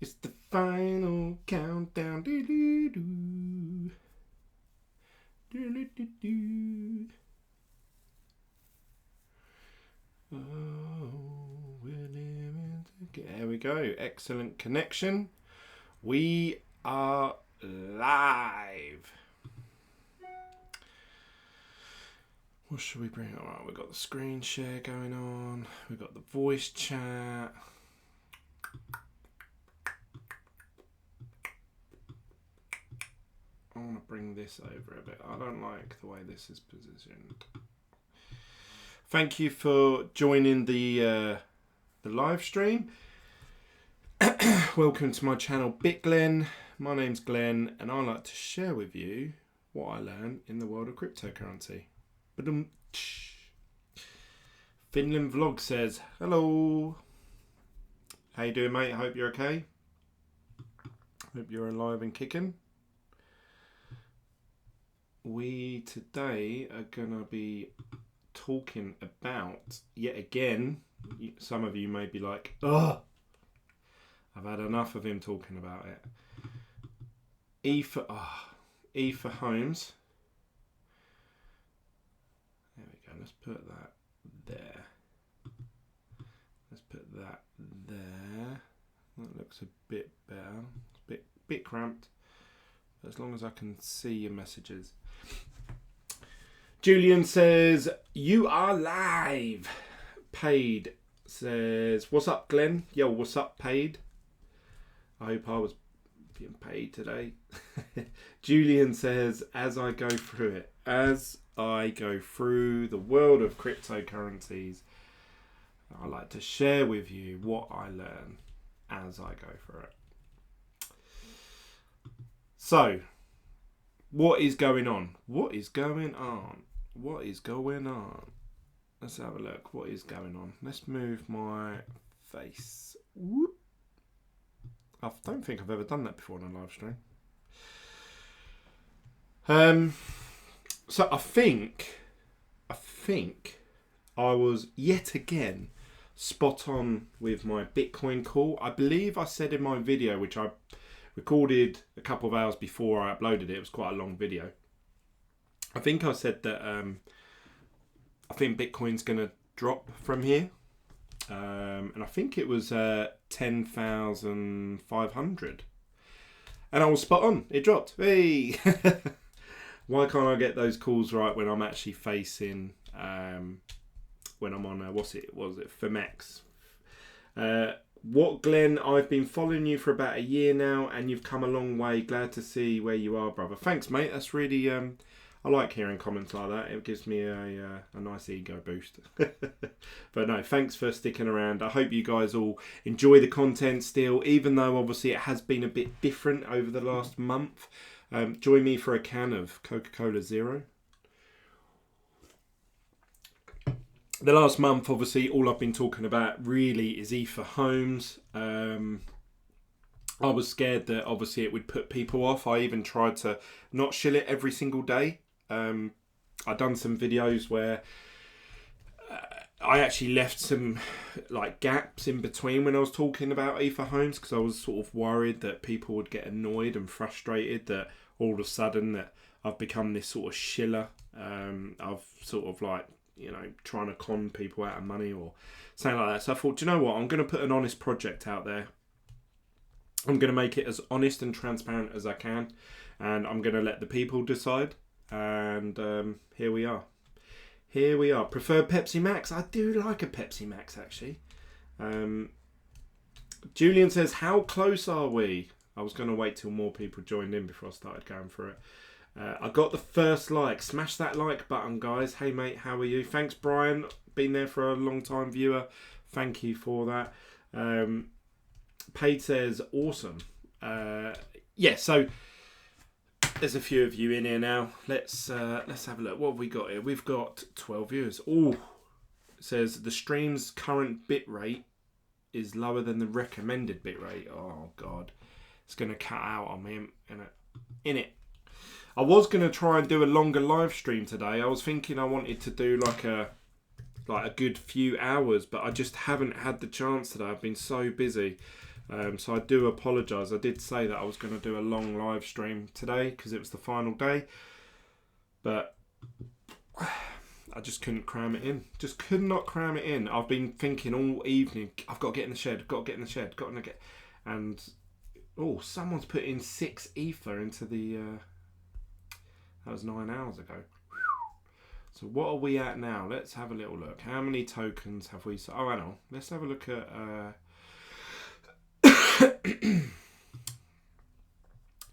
It's the final countdown. Doo-doo-doo. Doo-doo-doo-doo. Oh, we're living together. There we go. Excellent connection. We are live. What should we bring up? Right, we've got the screen share going on. We've got the voice chat. I want to bring this over a bit. I don't like the way this is positioned. Thank you for joining the live stream. Welcome to my channel, BitGlenn. My name's Glenn, and I like to share with you what I learn in the world of cryptocurrency. Finland Vlog says, hello. How you doing, mate? I hope you're okay. Hope you're alive and kicking. We today are going to be talking about, yet again, some of you may be like, ugh, I've had enough of him talking about it. E for homes. There we go. Let's put that there. Let's put that there. That looks a bit better. It's a bit cramped. But as long as I can see your messages. Julian says, you are live. Paid says, what's up, Glenn? Yo, what's up, Paid? I hope I was being paid today. Julian says, as I go through it, as I go through the world of cryptocurrencies, I like to share with you what I learn as I go through it. So, what is going on? What is going on? What is going on? Let's have a look. What is going on? Let's move my face. Whoop. I don't think I've ever done that before on a live stream. So I think I was yet again spot on with my Bitcoin call. I believe I said in my video, which I recorded a couple of hours before I uploaded it was quite a long video. I think I said that I think Bitcoin's going to drop from here. And I think it was 10,500. And I was spot on. It dropped. Hey! Why can't I get those calls right when I'm actually facing, when I'm on, was it FMX? What, Glenn, I've been following you for about a year now and you've come a long way. Glad to see where you are, brother. Thanks, mate. That's really, I like hearing comments like that. It gives me a nice ego boost. But no, thanks for sticking around. I hope you guys all enjoy the content still, even though obviously it has been a bit different over the last month. Join me for a can of Coca-Cola Zero. The last month, obviously, all I've been talking about really is E for homes. I was scared that obviously it would put people off. I even tried to not shill it every single day. I've done some videos where I actually left some like gaps in between when I was talking about E for homes, because I was sort of worried that people would get annoyed and frustrated that all of a sudden that I've become this sort of shiller. I've sort of like, you know, trying to con people out of money or something like that. So I thought, do you know what? I'm going to put an honest project out there. I'm going to make it as honest and transparent as I can. And I'm going to let the people decide. And here we are. Here we are. Prefer Pepsi Max? I do like a Pepsi Max, actually. Julian says, how close are we? I was going to wait till more people joined in before I started going through it. I got the first like. Smash that like button, guys. Hey, mate, how are you? Thanks, Brian. Been there for a long time viewer. Thank you for that. Paid says, awesome. Yeah, so there's a few of you in here now. Let's have a look. What have we got here? We've got 12 viewers. Oh, it says the stream's current bit rate is lower than the recommended bit rate. Oh, God. It's going to cut out on me, in it. I was going to try and do a longer live stream today. I was thinking I wanted to do like a good few hours, but I just haven't had the chance today. I've been so busy. So I do apologise. I did say that I was going to do a long live stream today because it was the final day, but I just couldn't cram it in. Just could not cram it in. I've been thinking all evening, I've got to get in the shed, and someone's put in 6 ether into the, that was 9 hours ago. So what are we at now? Let's have a little look. How many tokens have we, I know. Let's have a look at,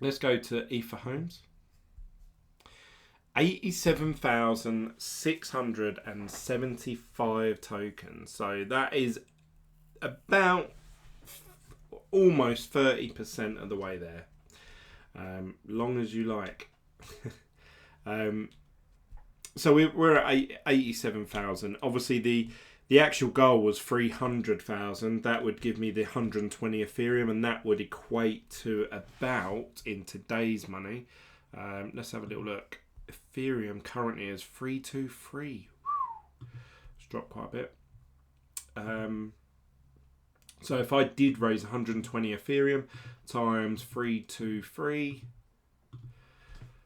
let's go to Ether Homes. 87,675 tokens. So that is about almost 30% of the way there. Long as you like. So we're at 87,000. Obviously the actual goal was 300,000. That would give me the 120 Ethereum, and that would equate to about, in today's money, let's have a little look. Ethereum currently is 323. It's dropped quite a bit. So if I did raise 120 Ethereum times 323,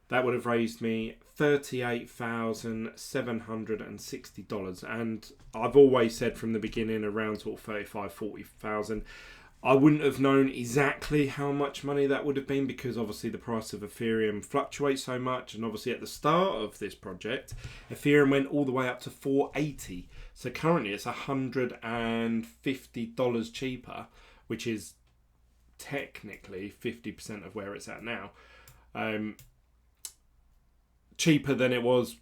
that would have raised me $38,760. And I've always said from the beginning around sort of 35,000, 40,000. I wouldn't have known exactly how much money that would have been because obviously the price of Ethereum fluctuates so much, and obviously at the start of this project Ethereum went all the way up to 480. So currently it's $150 cheaper, which is technically 50% of where it's at now. Cheaper than it was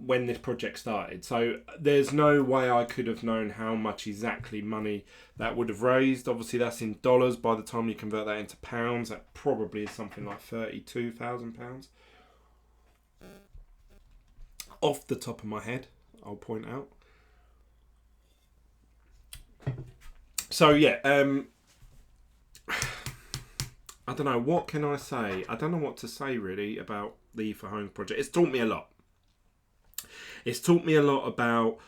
when this project started. So there's no way I could have known how much exactly money that would have raised. Obviously that's in dollars. By the time you convert that into pounds, that probably is something like £32,000 off the top of my head, I'll point out. So yeah, I don't know, what can I say? I don't know what to say really about the Ether Homes project. It's taught me a lot. It's taught me a lot about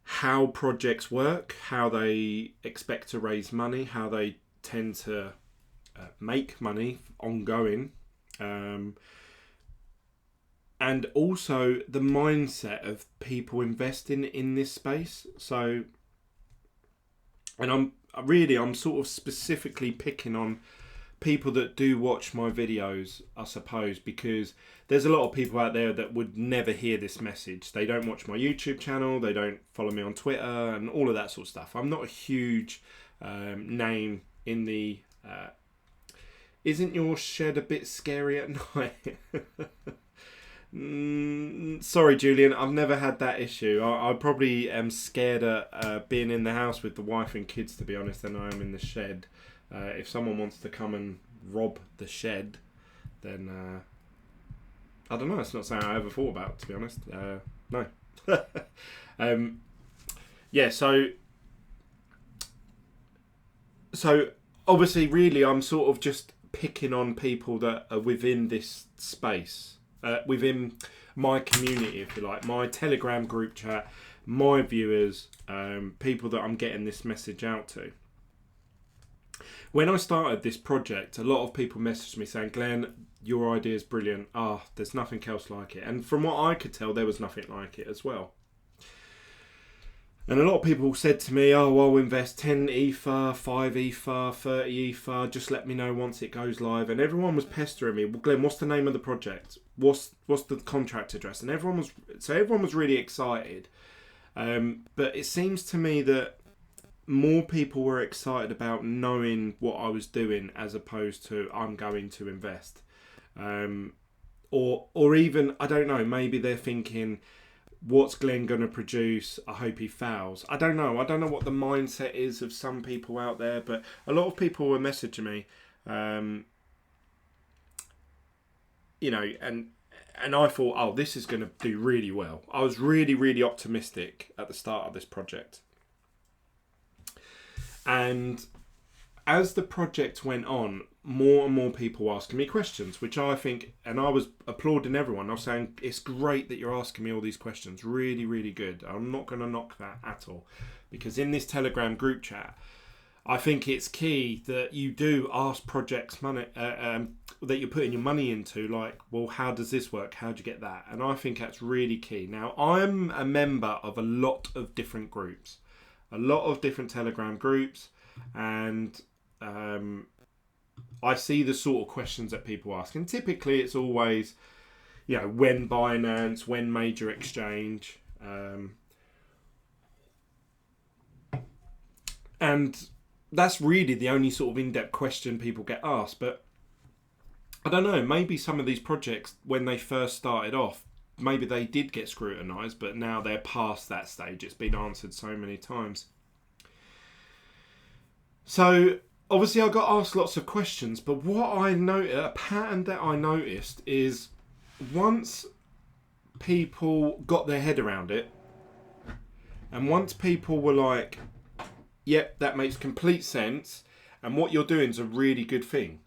how projects work, how they expect to raise money, how they tend to make money ongoing, and also the mindset of people investing in this space. So, and I'm sort of specifically picking on people that do watch my videos, I suppose, because there's a lot of people out there that would never hear this message. They don't watch my YouTube channel, they don't follow me on Twitter and all of that sort of stuff. I'm not a huge name in the isn't your shed a bit scary at night? Sorry Julian, I've never had that issue. I probably am scared at being in the house with the wife and kids, to be honest, than I am in the shed. If someone wants to come and rob the shed, then I don't know. It's not something I ever thought about, to be honest. No. Yeah. So obviously, really, I'm sort of just picking on people that are within this space, within my community, if you like, my Telegram group chat, my viewers, people that I'm getting this message out to. When I started this project, a lot of people messaged me saying, Glenn, your idea is brilliant. There's nothing else like it. And from what I could tell, there was nothing like it as well. And a lot of people said to me, I'll invest 10 ether, 5 ether, 30 ether. Just let me know once it goes live. And everyone was pestering me. Well, Glenn, what's the name of the project? What's the contract address? And everyone was really excited. But it seems to me that more people were excited about knowing what I was doing as opposed to I'm going to invest. Or even, I don't know, maybe they're thinking, what's Glenn going to produce? I hope he fails. I don't know. I don't know what the mindset is of some people out there, but a lot of people were messaging me, you know, and I thought, this is going to do really well. I was really, really optimistic at the start of this project. And as the project went on, more and more people were asking me questions, which I think, and I was applauding everyone. I was saying, it's great that you're asking me all these questions. Really, really good. I'm not going to knock that at all. Because in this Telegram group chat, I think it's key that you do ask projects money that you're putting your money into, like, well, how does this work? How do you get that? And I think that's really key. Now, I'm a member of a lot of different groups, a lot of different Telegram groups, and I see the sort of questions that people ask. And typically it's always, when Binance, when major exchange. And that's really the only sort of in-depth question people get asked. But I don't know, maybe some of these projects, when they first started off, maybe they did get scrutinised, but now they're past that stage. It's been answered so many times. So obviously I got asked lots of questions, but a pattern that I noticed is once people got their head around it, and once people were like, yep, that makes complete sense, and what you're doing is a really good thing,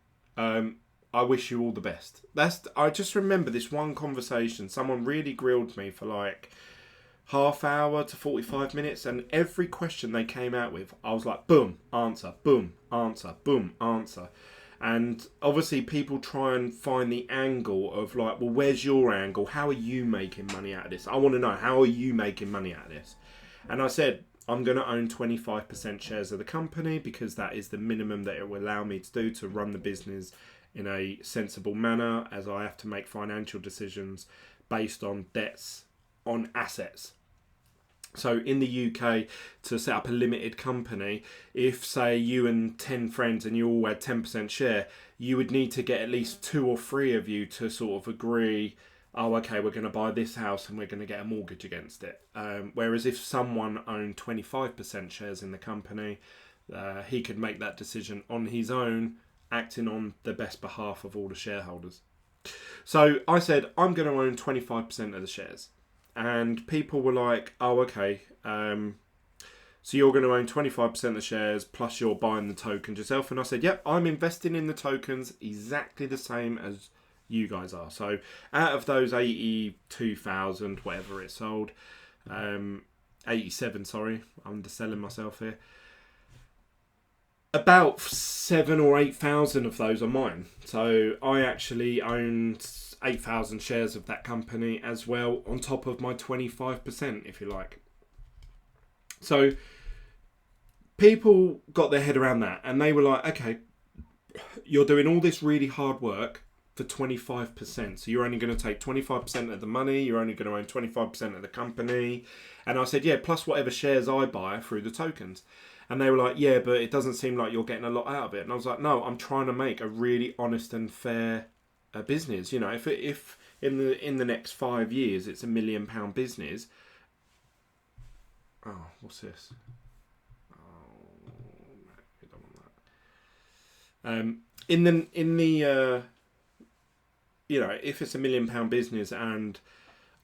I wish you all the best. I just remember this one conversation. Someone really grilled me for like half hour to 45 minutes, and every question they came out with, I was like, boom, answer, boom, answer, boom, answer. And obviously people try and find the angle of like, well, where's your angle? How are you making money out of this? I want to know, how are you making money out of this? And I said, I'm going to own 25% shares of the company because that is the minimum that it will allow me to do to run the business in a sensible manner, as I have to make financial decisions based on debts, on assets. So in the UK, to set up a limited company, if say you and 10 friends and you all had 10% share, you would need to get at least 2 or 3 of you to sort of agree, oh, okay, we're going to buy this house and we're going to get a mortgage against it. Whereas if someone owned 25% shares in the company, he could make that decision on his own, acting on the best behalf of all the shareholders. So I said, I'm going to own 25% of the shares. And people were like, oh, okay, so you're going to own 25% of the shares, plus you're buying the tokens yourself. And I said, yep, I'm investing in the tokens exactly the same as you guys are. So out of those 82,000, whatever it sold, 87, sorry, I'm underselling myself here. About 7 or 8,000 of those are mine. So I actually owned 8,000 shares of that company as well, on top of my 25%, if you like. So people got their head around that, and they were like, okay, you're doing all this really hard work for 25%. So you're only going to take 25% of the money, you're only going to own 25% of the company. And I said, yeah, plus whatever shares I buy through the tokens. And they were like, yeah, but it doesn't seem like you're getting a lot out of it. And I was like, no, I'm trying to make a really honest and fair business. If in the next 5 years it's £1 million business. Oh, what's this? Oh, no, we don't want that. If it's £1 million business and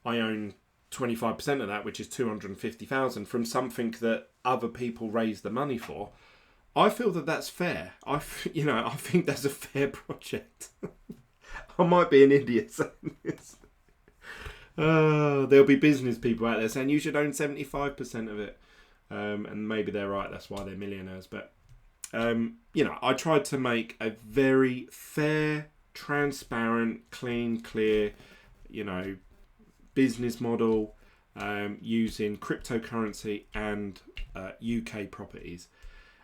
I own 25% of that, which is 250,000 from something that other people raise the money for, I feel that that's fair. I think that's a fair project. I might be an idiot saying this. There'll be business people out there saying you should own 75% of it, and maybe they're right. That's why they're millionaires. But I tried to make a very fair, transparent, clean, clear, business model using cryptocurrency and UK properties.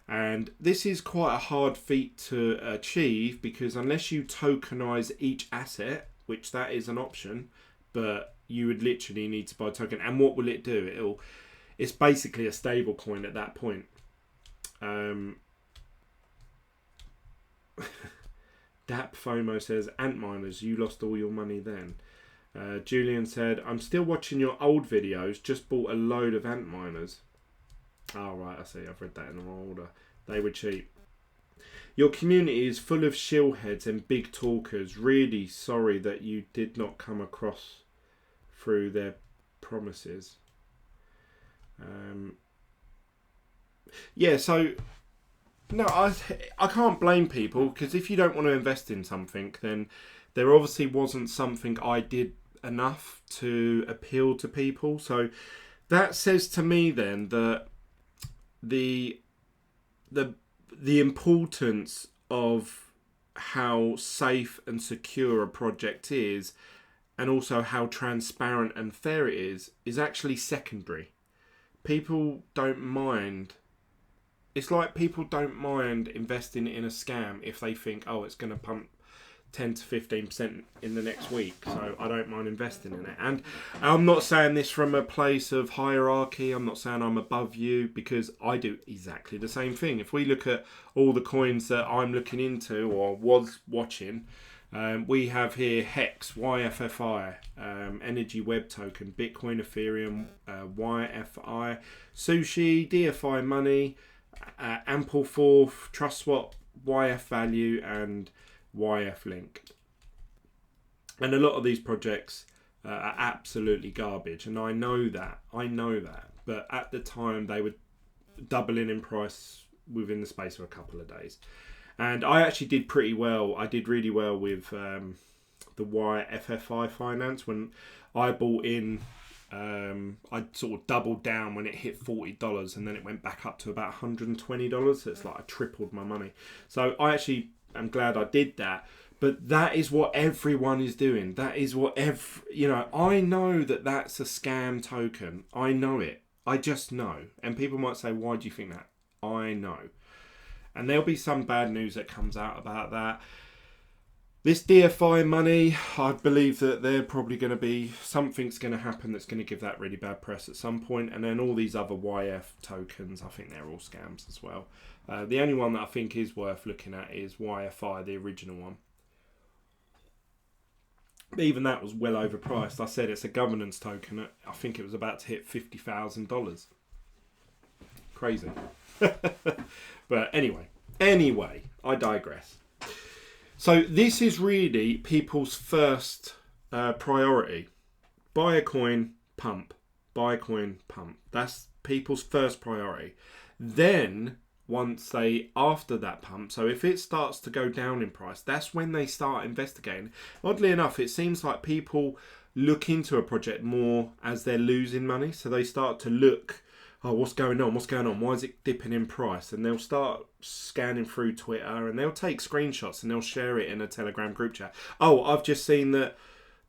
And this is quite a hard feat to achieve, because unless you tokenize each asset, which that is an option, but you would literally need to buy a token. And what will it do? It's basically a stable coin at that point. Dap FOMO says, Antminers, you lost all your money then. Julian said, I'm still watching your old videos, just bought a load of Antminers. Oh, right, I see. I've read that in the wrong order. They were cheap. Your community is full of shillheads and big talkers. Really sorry that you did not come across through their promises. So... No, I can't blame people, because if you don't want to invest in something, then there obviously wasn't something I did enough to appeal to people. So that says to me then that the the importance of how safe and secure a project is, and also how transparent and fair it is actually secondary. People don't mind. It's like people don't mind investing in a scam if they think, oh, it's going to pump 10 to 15% in the next week, so I don't mind investing in it. And I'm not saying this from a place of hierarchy. I'm not saying I'm above you, because I do exactly the same thing. If we look at all the coins that I'm looking into or was watching, we have here Hex, YFFI, Energy Web Token, Bitcoin, Ethereum, YFI, Sushi, DFI Money, Ample Forth, TrustSwap, YF Value, and YF Link. And a lot of these projects are absolutely garbage, and I know that. But at the time, they were doubling in price within the space of a couple of days. And I actually did pretty well. I did really well with the YFFI finance. When I bought in, I sort of doubled down when it hit $40, and then it went back up to about $120. So it's like I tripled my money. So I actually am glad I did that. But that is what everyone is doing. That is what I know that that's a scam token. I know it. I just know. And people might say, why do you think that? I know. And there'll be some bad news that comes out about that. This DFI money, I believe that they're probably going to be, something's going to happen that's going to give that really bad press at some point. And then all these other YF tokens, I think they're all scams as well. The only one that I think is worth looking at is YFI, the original one. But even that was well overpriced. I said it's a governance token. I think it was about to hit $50,000. Crazy. But anyway, I digress. So this is really people's first priority. Buy a coin, pump. Buy a coin, pump. That's people's first priority. Then, after that pump, so if it starts to go down in price, that's when they start investigating. Oddly enough, it seems like people look into a project more as they're losing money. So they start to look, oh, what's going on? Why is it dipping in price? And they'll start scanning through Twitter, and they'll take screenshots and they'll share it in a Telegram group chat. Oh, I've just seen that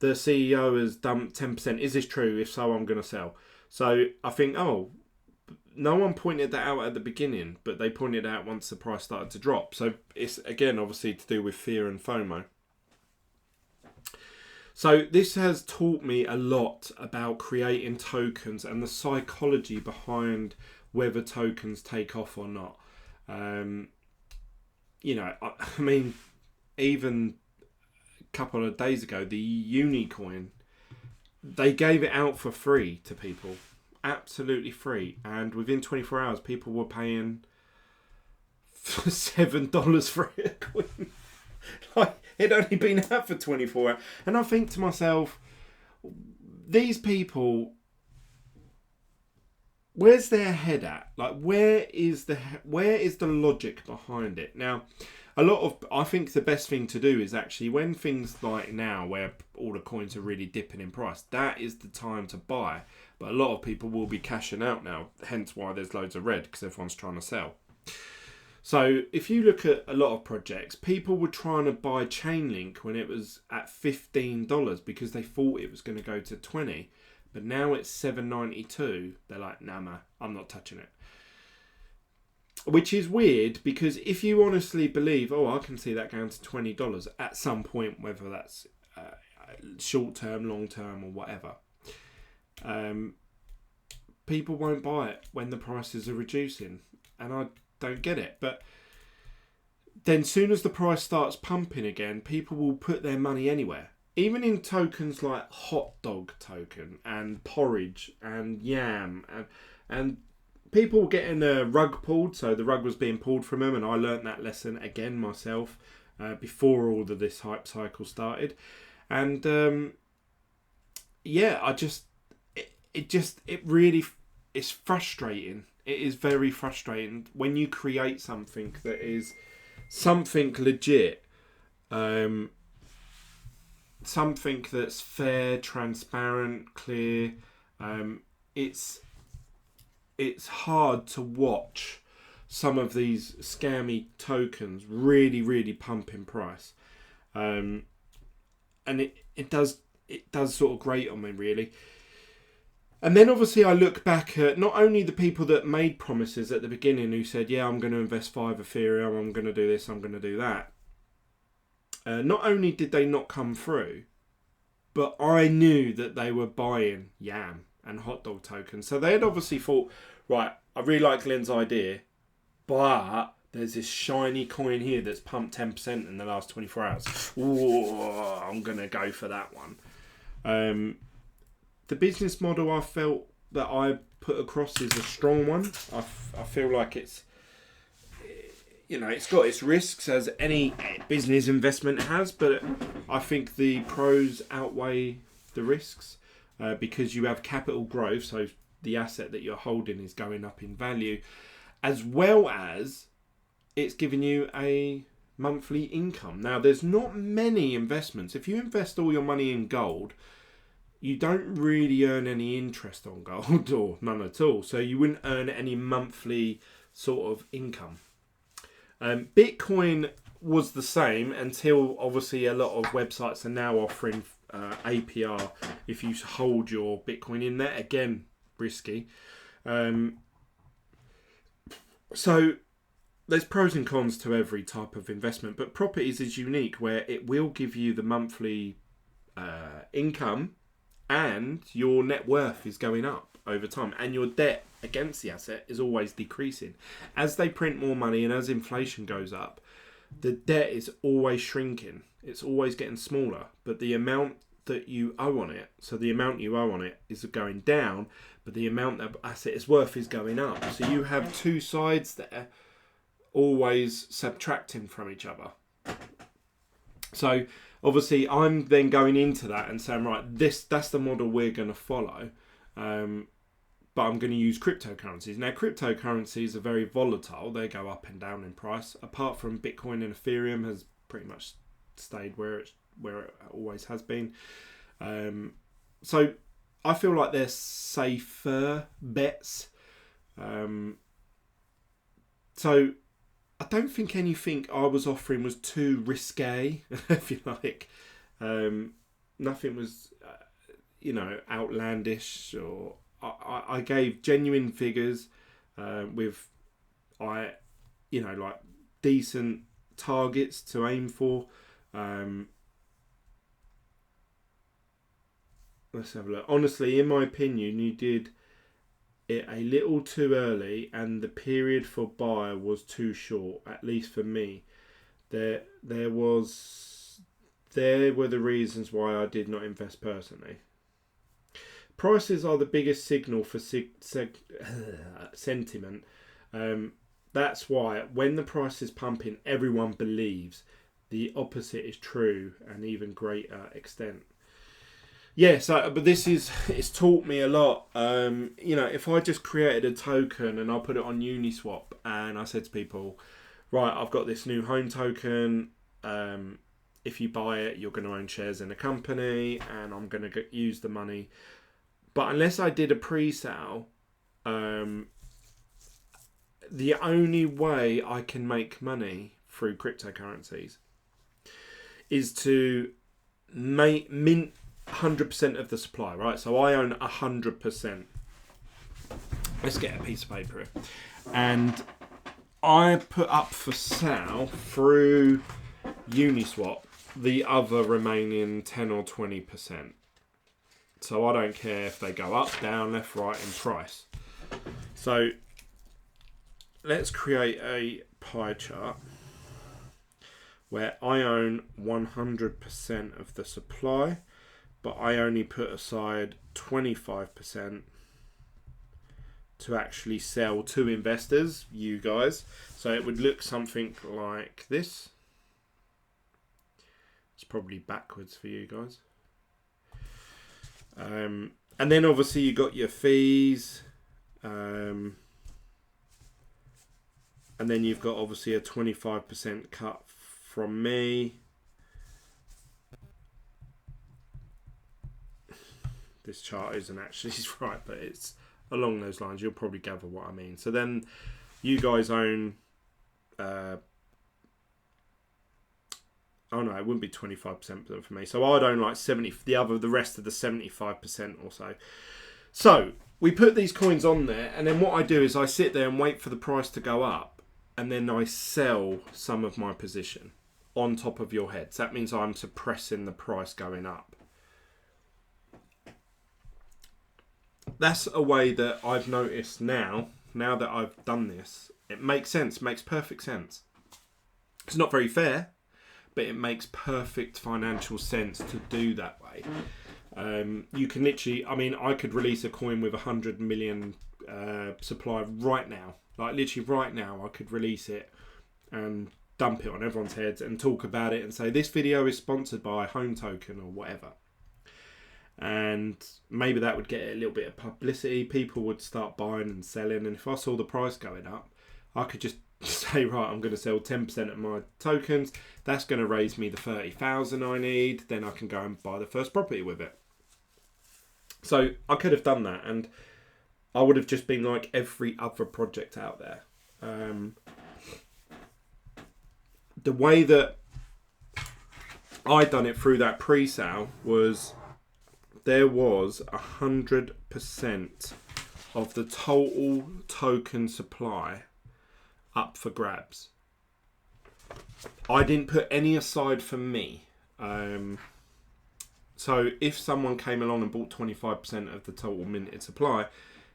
the CEO has dumped 10%. Is this true? If so, I'm going to sell. So I think, no one pointed that out at the beginning, but they pointed it out once the price started to drop. So it's, again, obviously to do with fear and FOMO. So this has taught me a lot about creating tokens and the psychology behind whether tokens take off or not. I mean, even a couple of days ago, the Unicoin, they gave it out for free to people. Absolutely free. And within 24 hours, people were paying $7 for a coin. Like, it'd only been out for 24 hours. And I think to myself, these people, where's their head at? Like, where is the logic behind it? Now, I think the best thing to do is actually, when things like now, where all the coins are really dipping in price, that is the time to buy. But a lot of people will be cashing out now, hence why there's loads of red, because everyone's trying to sell. So if you look at a lot of projects, people were trying to buy Chainlink when it was at $15 because they thought it was going to go to $20. But now it's $7.92. They're like, nah, I'm not touching it. Which is weird, because if you honestly believe, I can see that going to $20 at some point, whether that's short term, long term, or whatever, people won't buy it when the prices are reducing. And I don't get it. But then soon as the price starts pumping again, people will put their money anywhere. Even in tokens like hot dog token and porridge and yam, and people were getting a rug pulled, so the rug was being pulled from them, and I learnt that lesson again myself before all of this hype cycle started. And it's frustrating. It is very frustrating when you create something that is something legit, something that's fair, transparent, clear. It's hard to watch some of these scammy tokens really, really pump in price. And it does sort of grate on me, really. And then obviously I look back at not only the people that made promises at the beginning who said, yeah, I'm going to invest 5 Ethereum, I'm going to do this, I'm going to do that. Not only did they not come through, but I knew that they were buying Yam and hot dog tokens. So they had obviously thought, right, I really like Glenn's idea, but there's this shiny coin here that's pumped 10% in the last 24 hours. Ooh, I'm going to go for that one. The business model I felt that I put across is a strong one. I feel like it's, it's got its risks as any business investment has, but I think the pros outweigh the risks because you have capital growth, so the asset that you're holding is going up in value, as well as it's giving you a monthly income. Now, there's not many investments. If you invest all your money in gold, you don't really earn any interest on gold, or none at all. So you wouldn't earn any monthly sort of income. Bitcoin was the same until obviously a lot of websites are now offering APR if you hold your Bitcoin in there. Again, risky. So there's pros and cons to every type of investment, but properties is unique where it will give you the monthly income, and your net worth is going up over time, and your debt against the asset is always decreasing. As they print more money and as inflation goes up, the debt is always shrinking. It's always getting smaller, but the amount that you owe on it, so the amount you owe on it is going down, but the amount that asset is worth is going up. So you have two sides there, always subtracting from each other. So obviously I'm then going into that and saying, right, that's the model we're going to follow, but I'm going to use cryptocurrencies. Now, cryptocurrencies are very volatile. They go up and down in price. Apart from Bitcoin and Ethereum has pretty much stayed where it always has been. So I feel like they're safer bets. So I don't think anything I was offering was too risque, if you like. Nothing was, outlandish, or I gave genuine figures with, decent targets to aim for. Let's have a look. Honestly, in my opinion, you did it a little too early, and the period for buy was too short, at least for me. There were the reasons why I did not invest personally. Prices are the biggest signal for sentiment. That's why when the price is pumping, everyone believes. The opposite is true, and even greater extent. Yeah, but it's taught me a lot. If I just created a token and I put it on Uniswap and I said to people, right, I've got this new home token. If you buy it, you're going to own shares in a company, and I'm going to use the money. But unless I did a pre-sale, the only way I can make money through cryptocurrencies is to mint 100% of the supply, right? So I own 100%. Let's get a piece of paper here. And I put up for sale through Uniswap the other remaining 10 or 20%. So I don't care if they go up, down, left, right in price. So let's create a pie chart where I own 100% of the supply, but I only put aside 25% to actually sell to investors, you guys. So it would look something like this. It's probably backwards for you guys. And then obviously you got your fees. And then you've got obviously a 25% cut from me. This chart isn't actually right, but it's along those lines. You'll probably gather what I mean. So then You guys own... oh no, it wouldn't be 25% for me. So I'd own like 70, the rest of the 75% or so. So we put these coins on there, and then what I do is I sit there and wait for the price to go up, and then I sell some of my position on top of your heads. That means I'm suppressing the price going up. That's a way that I've noticed now that I've done this. It makes sense, makes perfect sense. It's not very fair, but it makes perfect financial sense to do that way. You can literally, I mean, I could release a coin with 100 million supply right now. Like literally right now, I could release it and dump it on everyone's heads and talk about it and say, this video is sponsored by Home Token or whatever. And maybe that would get a little bit of publicity. People would start buying and selling. And if I saw the price going up, I could just say, right, I'm going to sell 10% of my tokens. That's going to raise me the 30,000 I need. Then I can go and buy the first property with it. So I could have done that, and I would have just been like every other project out there. The way that I done it through that pre-sale was there was 100% of the total token supply up for grabs. I didn't put any aside for me. So if someone came along and bought 25% of the total minted supply,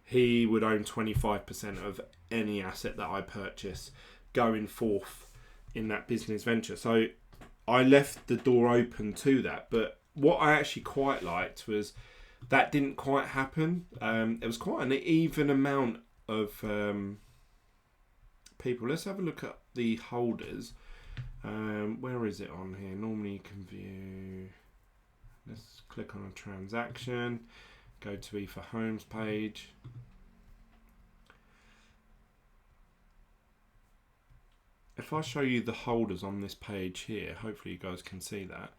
he would own 25% of any asset that I purchase going forth in that business venture. So I left the door open to that. But what I actually quite liked was that didn't quite happen. It was quite an even amount of people. Let's have a look at the holders. Where is it on here? Normally you can view... Let's click on a transaction, go to Ether Homes page. If I show you the holders on this page here, hopefully you guys can see that.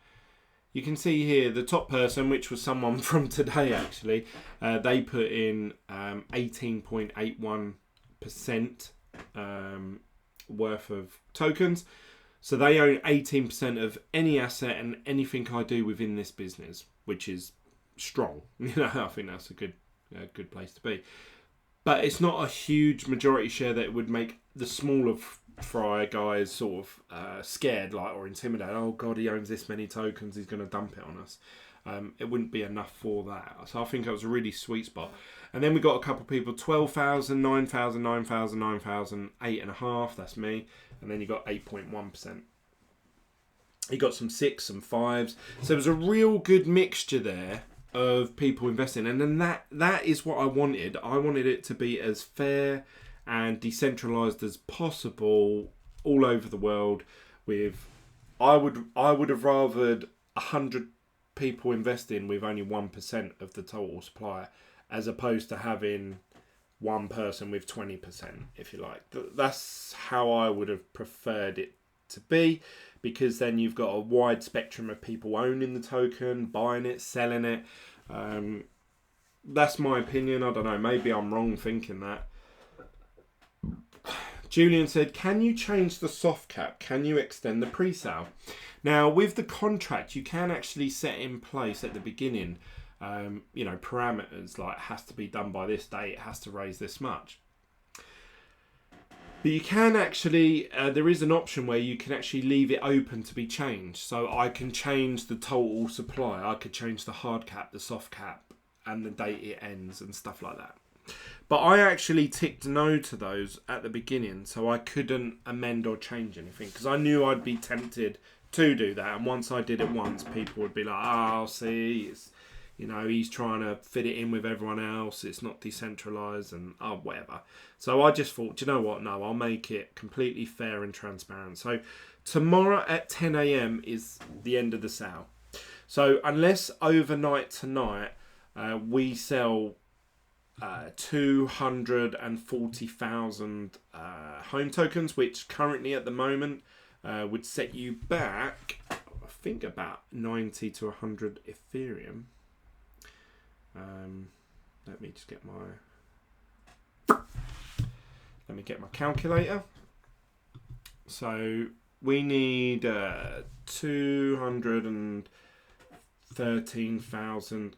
You can see here the top person, which was someone from today actually, they put in 18.81% worth of tokens. So they own 18% of any asset and anything I do within this business, which is strong. You know, I think that's a good place to be. But it's not a huge majority share that would make the smaller fry guys sort of scared, like, or intimidated. Oh God, he owns this many tokens, he's going to dump it on us. It wouldn't be enough for that. So I think it was a really sweet spot. And then we got a couple of people, 12,000, 9,000, 9,000, 9,000, 8.5, that's me. And then you got 8.1%. You got some 6, some 5s. So there was a real good mixture there of people investing. And then that is what I wanted. I wanted it to be as fair and decentralized as possible all over the world. With I would have rathered 100 people investing with only 1% of the total supply, as opposed to having one person with 20%, if you like. That's how I would have preferred it to be, because then you've got a wide spectrum of people owning the token, buying it, selling it. That's my opinion. I don't know, maybe I'm wrong thinking that. Julian said, can you change the soft cap? Can you extend the pre-sale? Now, with the contract, you can actually set in place at the beginning parameters, like it has to be done by this date, it has to raise this much. But you can actually, there is an option where you can actually leave it open to be changed. So I can change the total supply, I could change the hard cap, the soft cap, and the date it ends and stuff like that. But I actually ticked no to those at the beginning, so I couldn't amend or change anything, because I knew I'd be tempted to do that. And once I did it once, people would be like, oh, see, it's, he's trying to fit it in with everyone else. It's not decentralized and whatever. So I just thought, do you know what? No, I'll make it completely fair and transparent. So tomorrow at 10 a.m. is the end of the sale. So unless overnight tonight we sell 240,000 home tokens, which currently at the moment would set you back, I think, about 90 to 100 ethereum. Let me just get my let me get my calculator. So we need 213,000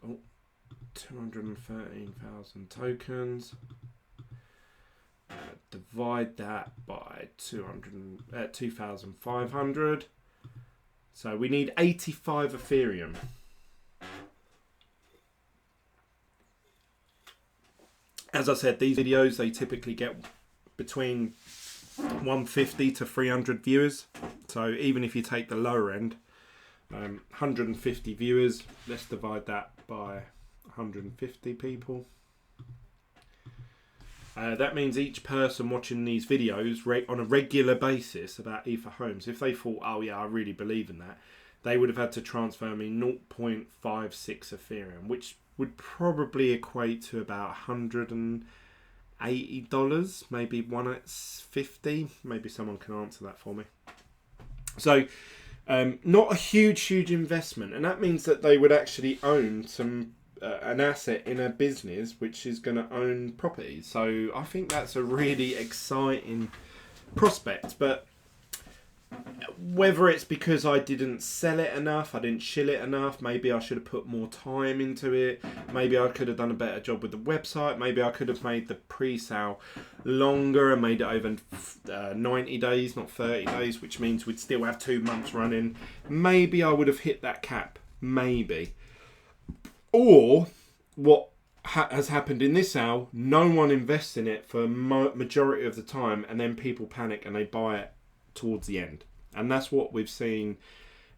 tokens. Divide that by 2,500. So we need 85 Ethereum. As I said, these videos, they typically get between 150 to 300 viewers. So even if you take the lower end, 150 viewers, let's divide that by 150 people. That means each person watching these videos on a regular basis about Ether Homes, if they thought, oh yeah, I really believe in that, they would have had to transfer me 0.56 Ethereum, which would probably equate to about $180, maybe $150. Maybe someone can answer that for me. So not a huge investment, and that means that they would actually own an asset in a business which is going to own properties. So I think that's a really exciting prospect. But whether it's because I didn't sell it enough, I didn't shill it enough, maybe I should have put more time into it, maybe I could have done a better job with the website, maybe I could have made the pre-sale longer and made it over 90 days, not 30 days, which means we'd still have 2 months running. Maybe I would have hit that cap, maybe. Or what has happened in this sale, no one invests in it for majority of the time, and then people panic and they buy it towards the end. And that's what we've seen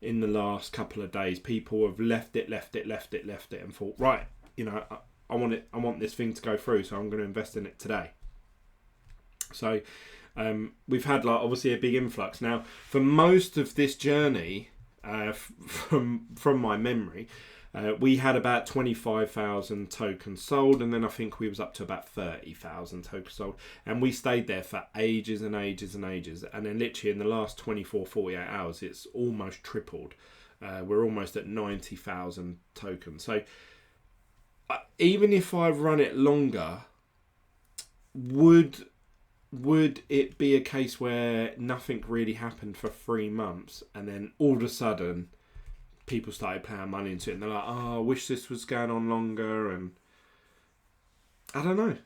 in the last couple of days. People have left it and thought, right, you know, I want this thing to go through, so I'm going to invest in it today. So we've had obviously a big influx. Now, for most of this journey, from my memory, we had about 25,000 tokens sold, and then I think we was up to about 30,000 tokens sold, and we stayed there for ages and ages and ages, and then literally in the last 48 hours it's almost tripled. We're almost at 90,000 tokens. So even if I run it longer, would it be a case where nothing really happened for 3 months and then all of a sudden people started paying money into it and they're like, oh, I wish this was going on longer? And I don't know.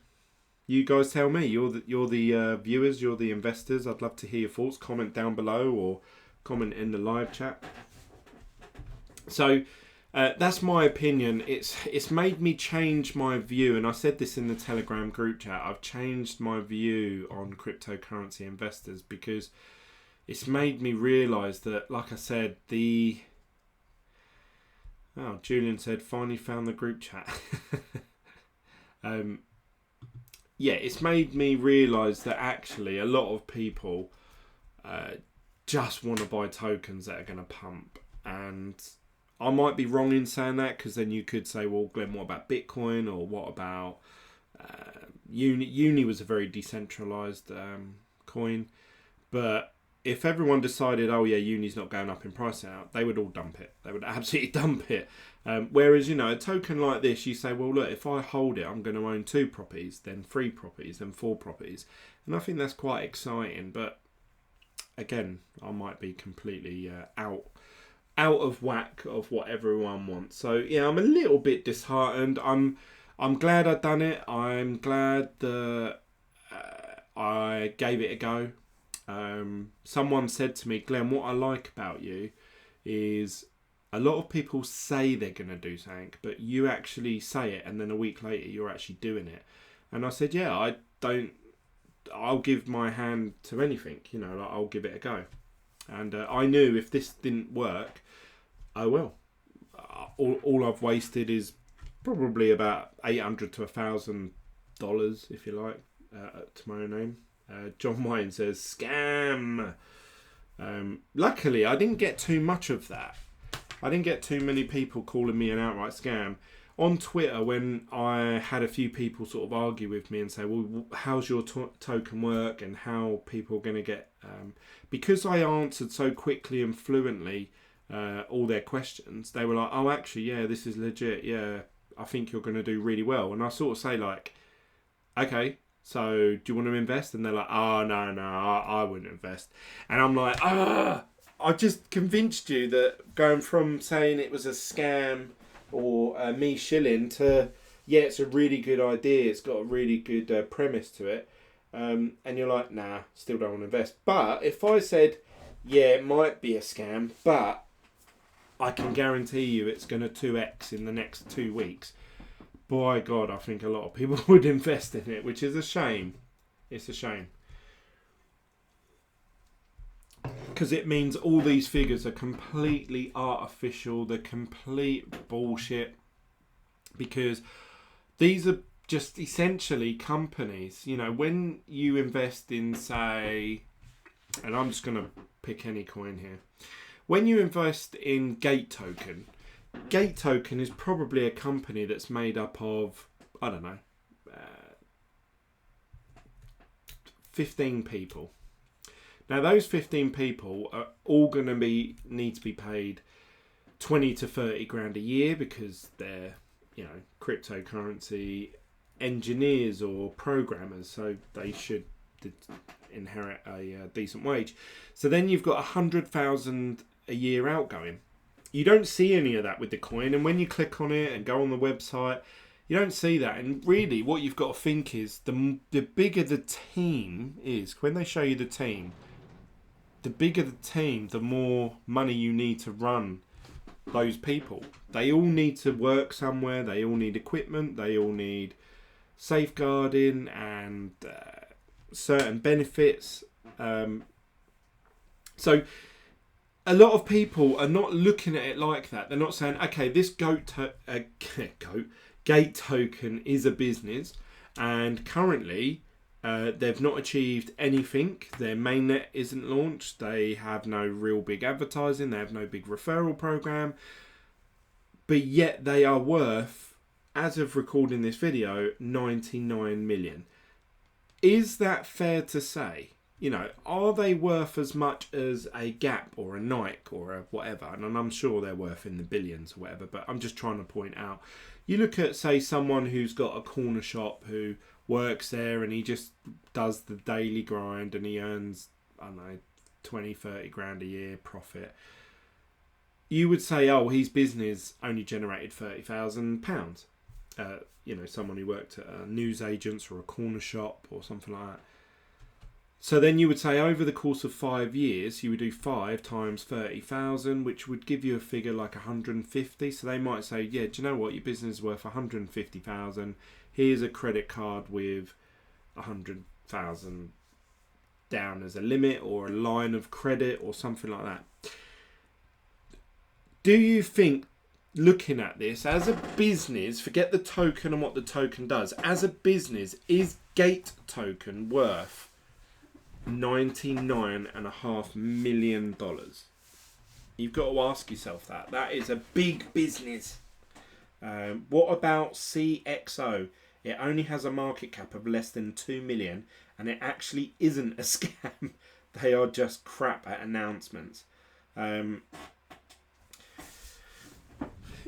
You guys tell me. You're the viewers, you're the investors. I'd love to hear your thoughts. Comment down below or comment in the live chat. So that's my opinion. It's made me change my view, and I said this in the Telegram group chat. I've changed my view on cryptocurrency investors because it's made me realise that, like I said, Julian said, finally found the group chat. It's made me realise that actually a lot of people just want to buy tokens that are going to pump. And I might be wrong in saying that, because then you could say, well, Glenn, what about Bitcoin? Or what about Uni? Uni was a very decentralised coin. But if everyone decided, oh yeah, Uni's not going up in price now, they would all dump it. They would absolutely dump it. Whereas, a token like this, you say, well, look, if I hold it, I'm going to own 2 properties, then 3 properties, then 4 properties. And I think that's quite exciting. But again, I might be completely out of whack of what everyone wants. So yeah, I'm a little bit disheartened. I'm glad I've done it. I'm glad that I gave it a go. Someone said to me, Glenn, what I like about you is a lot of people say they're going to do something, but you actually say it and then a week later you're actually doing it. And I said, yeah, I'll give my hand to anything, I'll give it a go. And I knew if this didn't work, oh well. All I've wasted is probably about $800 to $1,000, if you like, to my own name. John Wine says, scam. Luckily, I didn't get too much of that. I didn't get too many people calling me an outright scam. On Twitter, when I had a few people sort of argue with me and say, well, how's your token work and how people are going to get... because I answered so quickly and fluently all their questions, they were like, oh, actually, yeah, this is legit. Yeah, I think you're going to do really well. And I sort of say, like, okay, So do you want to invest? And they're like, oh, no, I wouldn't invest. And I'm like, I've just convinced you that going from saying it was a scam or me shilling to, yeah, it's a really good idea. It's got a really good premise to it. And you're like, nah, still don't want to invest. But if I said, yeah, it might be a scam, but I can guarantee you it's going to 2x in the next 2 weeks. By God, I think a lot of people would invest in it, which is a shame. It's a shame. Because it means all these figures are completely artificial. They're complete bullshit. Because these are just essentially companies. You know, when you invest in, say, and I'm just going to pick any coin here. When you invest in Gate Token is probably a company that's made up of, I don't know, 15 people. Now, those 15 people are all going to need to be paid 20 to 30 grand a year because they're, you know, cryptocurrency engineers or programmers, so they should inherit a decent wage. So then you've got 100,000 a year outgoing. You don't see any of that with the coin, and when you click on it and go on the website, you don't see that. And really what you've got to think is the bigger the team is, when they show you the team, the bigger the team, the more money you need to run those people. They all need to work somewhere, they all need equipment, they all need safeguarding and certain benefits. So a lot of people are not looking at it like that. They're not saying, okay, this Gate Token is a business, and currently they've not achieved anything. Their mainnet isn't launched. They have no real big advertising. They have no big referral program. But yet they are worth, as of recording this video, 99 million. Is that fair to say? You know, are they worth as much as a Gap or a Nike or a whatever? And I'm sure they're worth in the billions or whatever, but I'm just trying to point out. You look at, say, someone who's got a corner shop who works there and he just does the daily grind and he earns, I don't know, 20, 30 grand a year profit. You would say, oh, his business only generated £30,000. You know, someone who worked at a newsagents or a corner shop or something like that. So then you would say over the course of 5 years, you would do 5 times 30,000, which would give you a figure like 150. So they might say, yeah, do you know what? Your business is worth 150,000. Here's a credit card with 100,000 down as a limit or a line of credit or something like that. Do you think, looking at this as a business, forget the token and what the token does, as a business, is Gate Token worth $99.5 million? You've got to ask yourself that. That is a big business. What about CXO? It only has a market cap of less than 2 million, and it actually isn't a scam. They are just crap at announcements.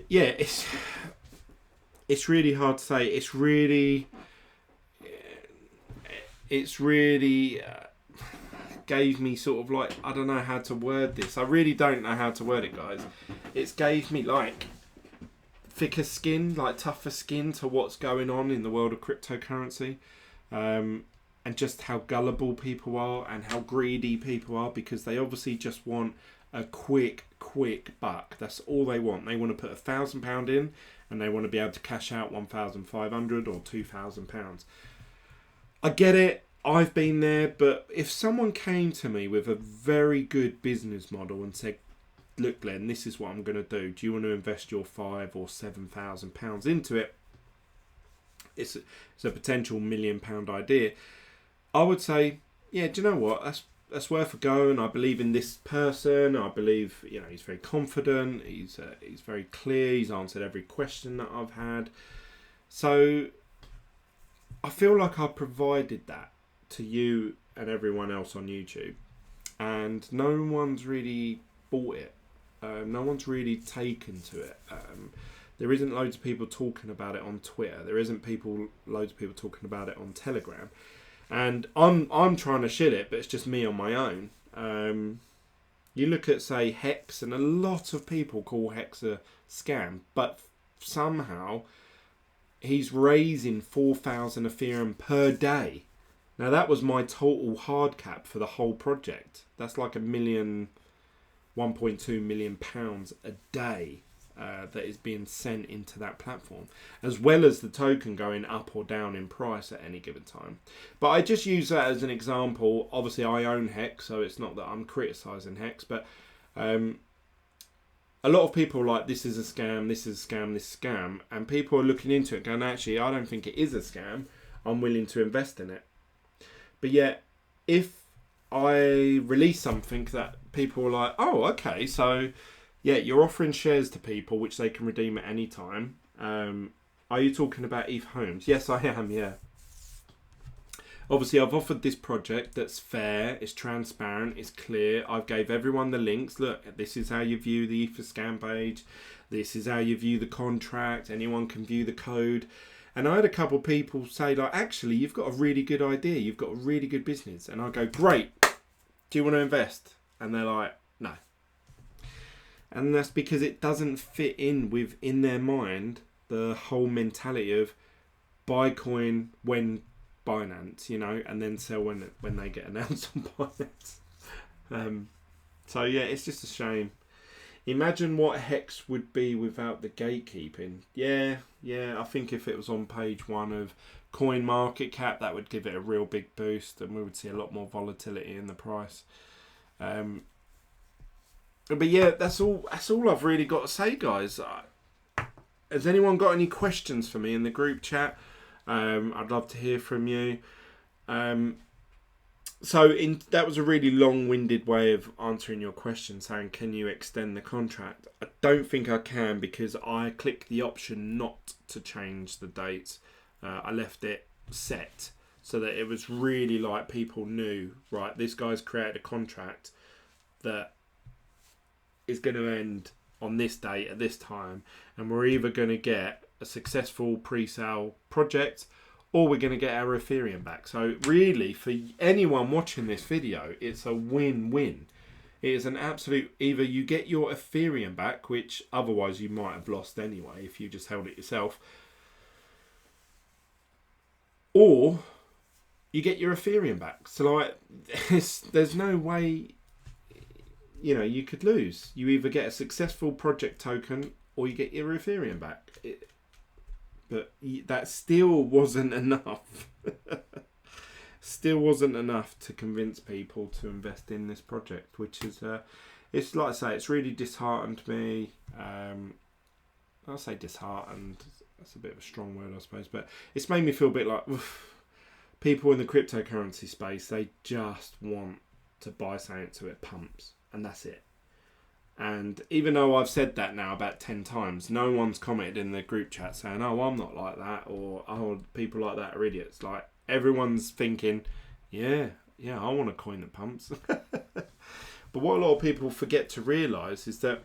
Yeah, it's really hard to say. It's really gave me sort of like, I don't know how to word this. I really don't know how to word it, guys. It's gave me like thicker skin, like tougher skin to what's going on in the world of cryptocurrency, and just how gullible people are and how greedy people are, because they obviously just want a quick buck. That's all they want. They want to put £1,000 in and they want to be able to cash out 1,500 or £2,000. I get it. I've been there, but if someone came to me with a very good business model and said, look, Glenn, this is what I'm going to do. Do you want to invest your £5,000 or £7,000 into it? It's a potential £1 million idea. I would say, yeah, do you know what? That's worth a go, and I believe in this person. I believe, you know, he's very confident. He's very clear. He's answered every question that I've had. So I feel like I provided that to you and everyone else on YouTube, and no one's really bought it. No one's really taken to it. there isn't loads of people talking about it on Twitter. There isn't loads of people talking about it on Telegram. And I'm trying to shit it, but it's just me on my own. You look at, say, Hex, and a lot of people call Hex a scam, but somehow he's raising 4,000 Ethereum per day. Now, that was my total hard cap for the whole project. That's like 1.2 million pounds a day that is being sent into that platform, as well as the token going up or down in price at any given time. But I just use that as an example. Obviously, I own Hex, so it's not that I'm criticising Hex, but a lot of people are like, this is a scam, this is a scam, this is a scam, and people are looking into it going, actually, I don't think it is a scam. I'm willing to invest in it. But yet, if I release something that people are like, oh, okay, so yeah, you're offering shares to people which they can redeem at any time. Are you talking about ETH Homes? Yes, I am, yeah. Obviously, I've offered this project that's fair, it's transparent, it's clear. I've gave everyone the links. Look, this is how you view the Ether scam page. This is how you view the contract. Anyone can view the code. And I had a couple of people say, like, actually, you've got a really good idea. You've got a really good business. And I go, great. Do you want to invest? And they're like, no. And that's because it doesn't fit in their mind, the whole mentality of buy coin when Binance, and then sell when they get announced on Binance. So yeah, it's just a shame. Imagine what Hex would be without the gatekeeping. Yeah, I think if it was on page 1 of Coin Market Cap, that would give it a real big boost, and we would see a lot more volatility in the price. But yeah, that's all I've really got to say, guys. Has anyone got any questions for me in the group chat? I'd love to hear from you. That was a really long-winded way of answering your question, saying, can you extend the contract? I don't think I can, because I clicked the option not to change the dates. I left it set so that it was really like people knew, right, this guy's created a contract that is going to end on this date at this time, and we're either going to get a successful pre-sale project, or we're going to get our Ethereum back. So really, for anyone watching this video, it's a win-win. It is an absolute, either you get your Ethereum back, which otherwise you might have lost anyway if you just held it yourself, or you get your Ethereum back. So like, there's no way, you could lose. You either get a successful project token or you get your Ethereum back. But that still wasn't enough. Still wasn't enough to convince people to invest in this project, which is, it's like I say, it's really disheartened me. I'll say disheartened, that's a bit of a strong word, I suppose, but it's made me feel a bit like people in the cryptocurrency space, they just want to buy something so it pumps, and that's it. And even though I've said that now about 10 times, no one's commented in the group chat saying, oh, I'm not like that, or oh, people like that are idiots. Like, everyone's thinking, yeah, I want a coin that pumps. But what a lot of people forget to realise is that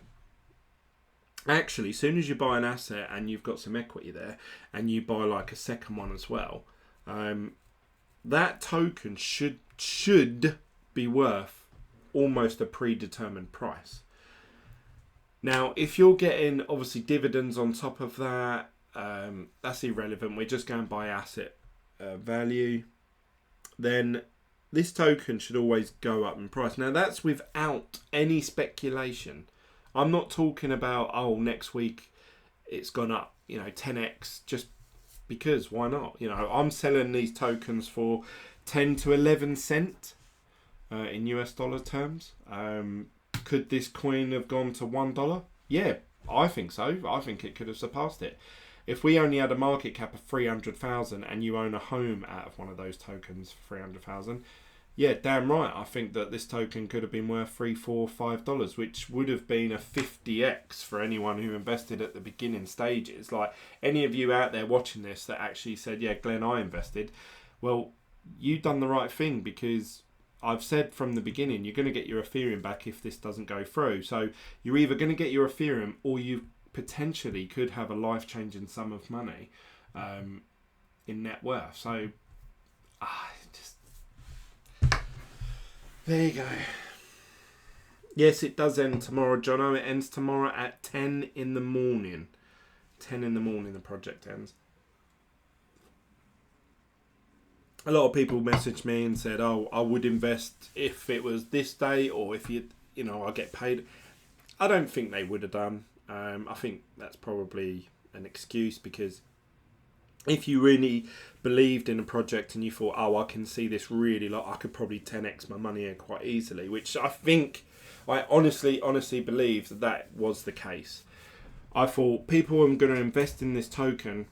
actually, as soon as you buy an asset and you've got some equity there, and you buy like a second one as well, that token should be worth almost a predetermined price. Now, if you're getting, obviously, dividends on top of that, that's irrelevant. We're just going by asset value. Then this token should always go up in price. Now, that's without any speculation. I'm not talking about, oh, next week it's gone up, 10x, just because, why not? I'm selling these tokens for 10 to 11 cent in US dollar terms. Could this coin have gone to $1? Yeah, I think so. I think it could have surpassed it. If we only had a market cap of 300,000 and you own a home out of one of those tokens for 300,000, yeah, damn right. I think that this token could have been worth $3, $4, $5, which would have been a 50x for anyone who invested at the beginning stages. Like, any of you out there watching this that actually said, yeah, Glenn, I invested. Well, you've done the right thing, because I've said from the beginning, you're going to get your Ethereum back if this doesn't go through. So you're either going to get your Ethereum, or you've potentially could have a life-changing sum of money in net worth. So, there you go. Yes, it does end tomorrow, Jono. It ends tomorrow at 10 in the morning. 10 in the morning the project ends. A lot of people messaged me and said, oh, I would invest if it was this day, or if I get paid. I don't think they would have done. I think that's probably an excuse, because if you really believed in a project and you thought, oh, I can see this really, like I could probably 10x my money here quite easily, which I honestly believe that was the case. I thought, people are going to invest in this token.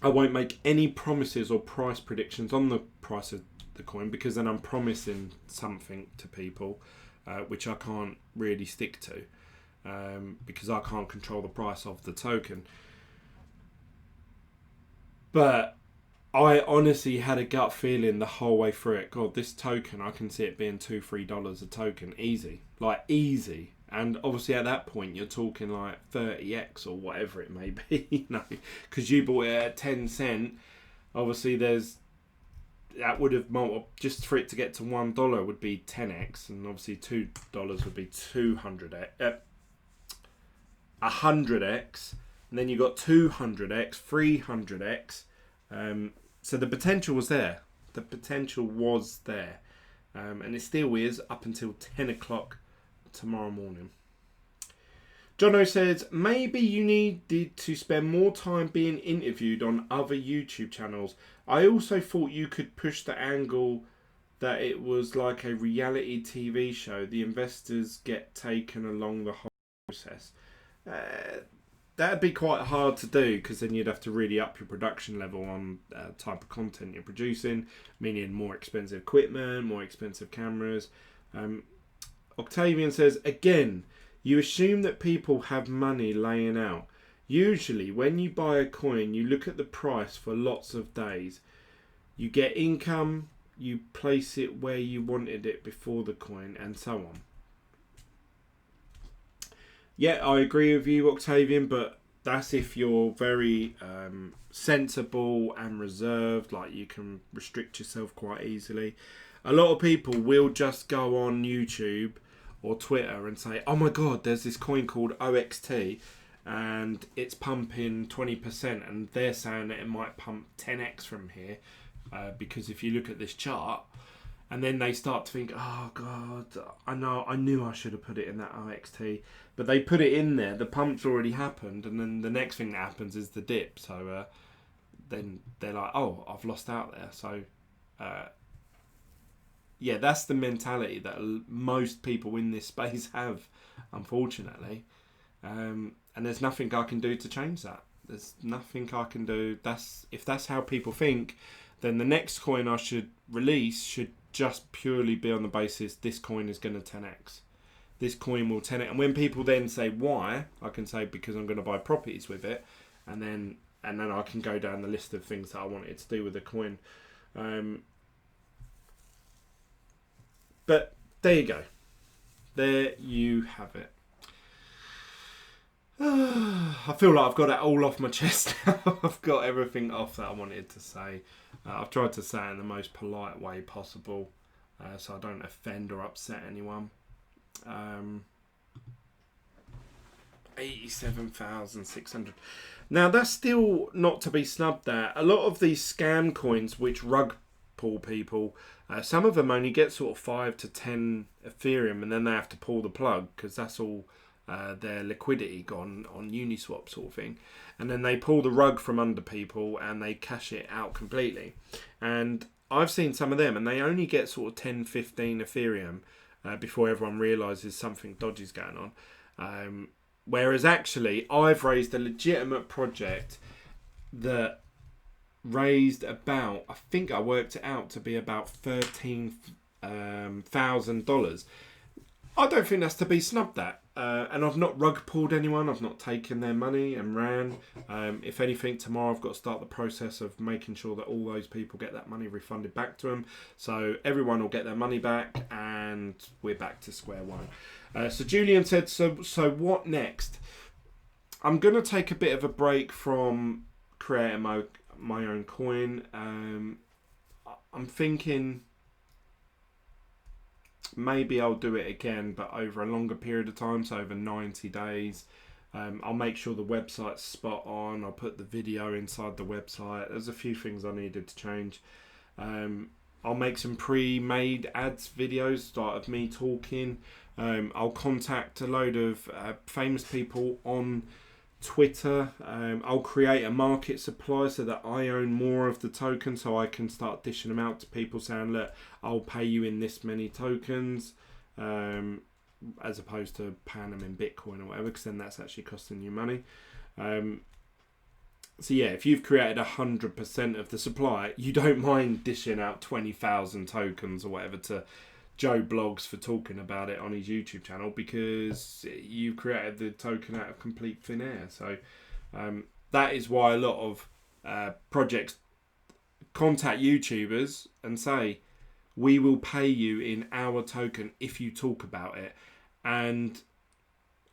I won't make any promises or price predictions on the price of the coin, because then I'm promising something to people which I can't really stick to, because I can't control the price of the token. But I honestly had a gut feeling the whole way through it. God, this token, I can see it being $2-3 a token, easy, like easy. And obviously at that point you're talking like 30x or whatever it may be, because you bought it at 10 cent. Obviously that would have just for it to get to $1 would be 10x, and obviously $2 would be 100x, and then you got 200x, 300x. So the potential was there. And it still is up until 10 o'clock tomorrow morning. Jono says, maybe you needed to spend more time being interviewed on other YouTube channels. I also thought you could push the angle that it was like a reality TV show. The investors get taken along the whole process. That'd be quite hard to do, because then you'd have to really up your production level on type of content you're producing, meaning more expensive equipment, more expensive cameras. Octavian says, again, you assume that people have money laying out. Usually, when you buy a coin, you look at the price for lots of days. You get income, you place it where you wanted it before the coin, and so on. Yeah, I agree with you, Octavian, but that's if you're very sensible and reserved, like you can restrict yourself quite easily. A lot of people will just go on YouTube or Twitter and say, oh my god, there's this coin called OXT and it's pumping 20%, and they're saying that it might pump 10x from here, because if you look at this chart, and then they start to think, oh god, I knew I should have put it in that OXT, but they put it in there, the pump's already happened, and then the next thing that happens is the dip. So then they're like, oh, I've lost out there. So yeah, that's the mentality that most people in this space have, unfortunately. And there's nothing I can do to change that. There's nothing I can do. If that's how people think, then the next coin I should release should just purely be on the basis this coin is going to 10x. This coin will 10x. And when people then say why, I can say because I'm going to buy properties with it, and then I can go down the list of things that I wanted to do with the coin. But there you go. There you have it. I feel like I've got it all off my chest now. I've got everything off that I wanted to say. I've tried to say it in the most polite way possible, so I don't offend or upset anyone. 87,600. Now that's still not to be snubbed at. A lot of these scam coins which rug pull people, some of them only get sort of 5 to 10 ethereum, and then they have to pull the plug because that's all their liquidity gone on Uniswap sort of thing, and then they pull the rug from under people and they cash it out completely. And I've seen some of them and they only get sort of 10, 15 ethereum before everyone realizes something dodgy's going on. Whereas actually I've raised a legitimate project that raised about, I think I worked it out to be about $13,000. I don't think that's to be snubbed at. And I've not rug pulled anyone. I've not taken their money and ran. If anything, tomorrow I've got to start the process of making sure that all those people get that money refunded back to them. So everyone will get their money back and we're back to square one. So Julian said, so what next? I'm going to take a bit of a break from creating my own coin. I'm thinking maybe I'll do it again, but over a longer period of time, so over 90 days. I'll make sure the website's spot on. I'll put the video inside the website. There's a few things I needed to change. I'll make some pre-made ads videos, of me talking. I'll contact a load of famous people on Twitter. I'll create a market supply so that I own more of the tokens, so I can start dishing them out to people saying, look, I'll pay you in this many tokens, as opposed to paying them in Bitcoin or whatever, because then that's actually costing you money. So yeah, if you've created 100% of the supply, you don't mind dishing out 20,000 tokens or whatever to Joe Blogs for talking about it on his YouTube channel, because you've created the token out of complete thin air. So that is why a lot of projects contact YouTubers and say, we will pay you in our token if you talk about it. And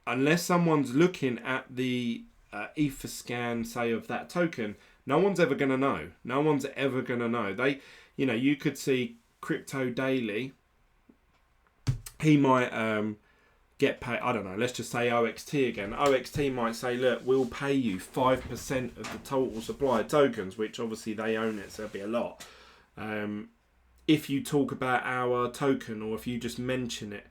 unless someone's looking at the ether scan, say, of that token, no one's ever going to know. No one's ever going to know. You could see Crypto Daily. He might get paid, I don't know, let's just say OXT again. OXT might say, look, we'll pay you 5% of the total supply of tokens, which obviously they own it, so it'll be a lot. If you talk about our token, or if you just mention it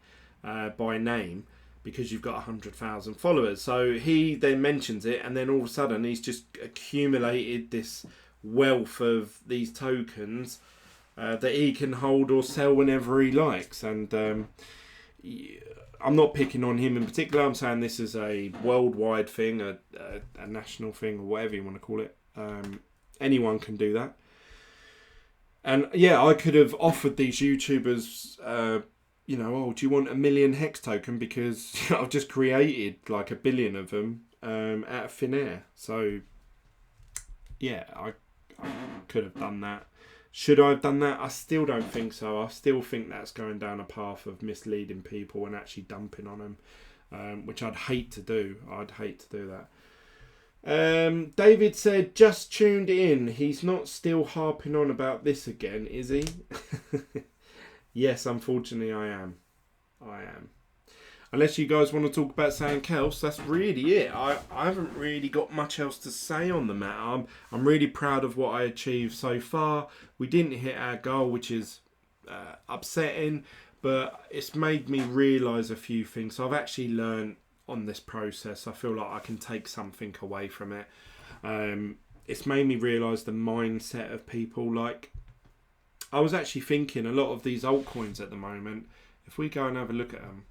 by name, because you've got 100,000 followers. So he then mentions it, and then all of a sudden he's just accumulated this wealth of these tokens that he can hold or sell whenever he likes. And I'm not picking on him in particular. I'm saying this is a worldwide thing, a national thing, or whatever you want to call it. Anyone can do that. And yeah, I could have offered these YouTubers, oh, do you want 1 million Hex token? Because I've just created like 1 billion of them out of thin air. So yeah, I could have done that. Should I have done that? I still don't think so. I still think that's going down a path of misleading people and actually dumping on them, which I'd hate to do. I'd hate to do that. David said, just tuned in. He's not still harping on about this again, is he? Yes, unfortunately I am. Unless you guys want to talk about something else, that's really it. I haven't really got much else to say on the matter. I'm really proud of what I achieved so far. We didn't hit our goal, which is upsetting, but it's made me realise a few things. So I've actually learned on this process. I feel like I can take something away from it. It's made me realise the mindset of people. Like, I was actually thinking a lot of these altcoins at the moment, if we go and have a look at them,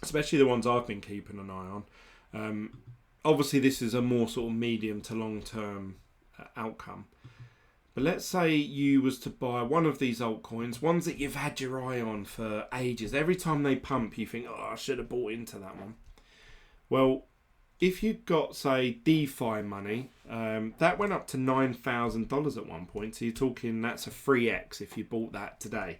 especially the ones I've been keeping an eye on, obviously this is a more sort of medium to long term outcome. But let's say you was to buy one of these altcoins, ones that you've had your eye on for ages. Every time they pump, you think, oh, I should have bought into that one. Well, if you got, say, DeFi money, that went up to $9,000 at one point. So you're talking that's a 3x if you bought that today.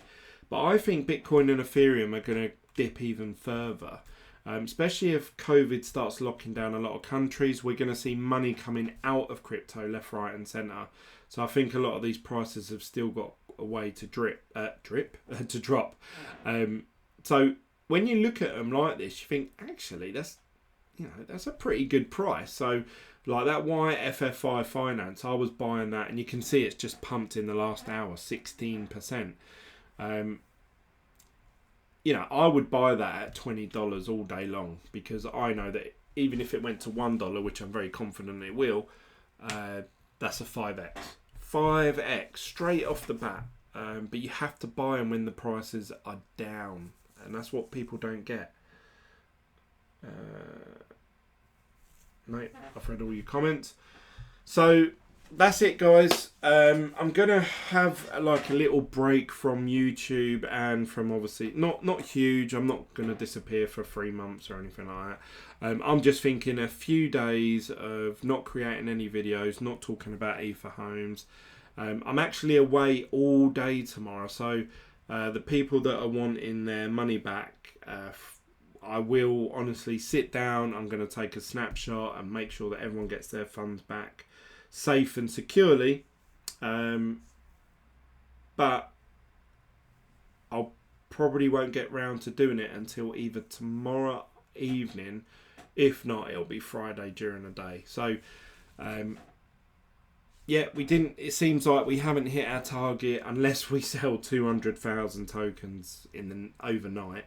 But I think Bitcoin and Ethereum are going to dip even further. Especially if COVID starts locking down a lot of countries, we're going to see money coming out of crypto left, right and centre. So I think a lot of these prices have still got a way to to drop. So when you look at them like this, you think, actually, that's a pretty good price. So like that YFFI Finance, I was buying that, and you can see it's just pumped in the last hour, 16%. I would buy that at $20 all day long, because I know that even if it went to $1, which I'm very confident it will, that's a 5x. 5x straight off the bat. But you have to buy them when the prices are down, and that's what people don't get. Mate, I've read all your comments. So that's it, guys. I'm gonna have like a little break from YouTube and from, obviously not huge. I'm not gonna disappear for 3 months or anything like that. I'm just thinking a few days of not creating any videos, not talking about Ether homes. I'm actually away all day tomorrow, so the people that are wanting their money back, I will honestly sit down. I'm going to take a snapshot and make sure that everyone gets their funds back safe and securely. But I'll probably won't get round to doing it until either tomorrow evening. If not, it'll be Friday during the day. So, yeah, we didn't. It seems like we haven't hit our target unless we sell 200,000 tokens in the overnight.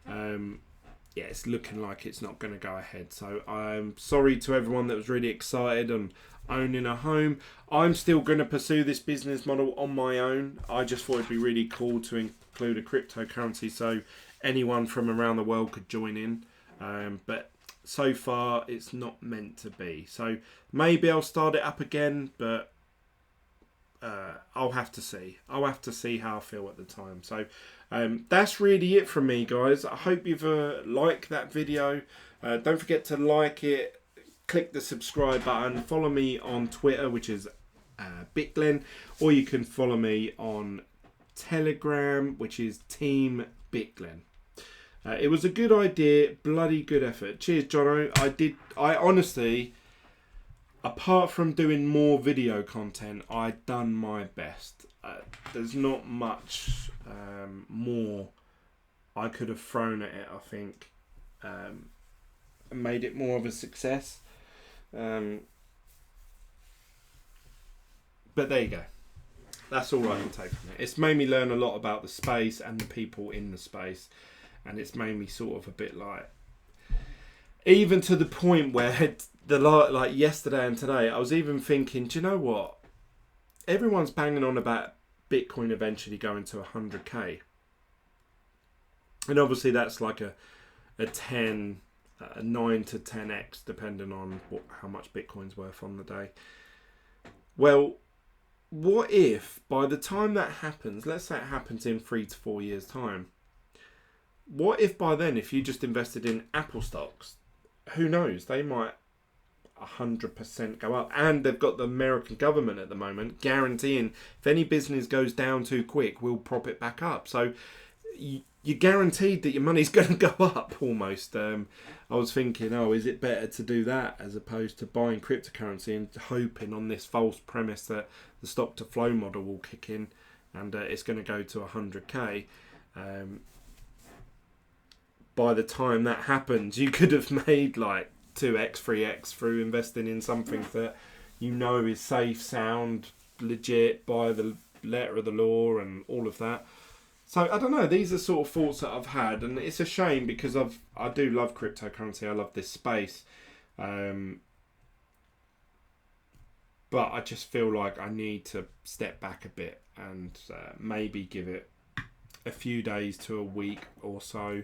Yeah, it's looking like it's not going to go ahead. So I'm sorry to everyone that was really excited on owning a home. I'm still going to pursue this business model on my own. I just thought it'd be really cool to include a cryptocurrency so anyone from around the world could join in. But so far it's not meant to be. So maybe I'll start it up again, but I'll have to see. I'll have to see how I feel at the time. So that's really it from me, guys. I hope you've liked that video. Don't forget to like it, click the subscribe button, follow me on Twitter, which is Bitglen, or you can follow me on Telegram, which is Team Bitglen. It was a good idea, bloody good effort. Cheers, Jono. I honestly, apart from doing more video content, I've done my best. There's not much more I could have thrown at it, I think, and made it more of a success. But there you go. That's all I can take from it. It's made me learn a lot about the space and the people in the space. And it's made me sort of a bit like, even to the point where like yesterday and today, I was even thinking, do you know what? Everyone's banging on about Bitcoin eventually going to 100k. And obviously that's like a 9 to 10x, depending on how much Bitcoin's worth on the day. Well, what if by the time that happens, let's say it happens in 3 to 4 years' time, what if by then, if you just invested in Apple stocks, who knows, they might 100% go up. And they've got the American government at the moment guaranteeing if any business goes down too quick, we'll prop it back up. So you're guaranteed that your money's going to go up almost. I was thinking, is it better to do that as opposed to buying cryptocurrency and hoping on this false premise that the stock to flow model will kick in and it's going to go to 100k. By the time that happens, you could have made like 2x, 3x through investing in something that you know is safe, sound, legit, by the letter of the law and all of that. So I don't know, these are sort of thoughts that I've had, and it's a shame because I do love cryptocurrency, I love this space. But I just feel like I need to step back a bit and maybe give it a few days to a week or so.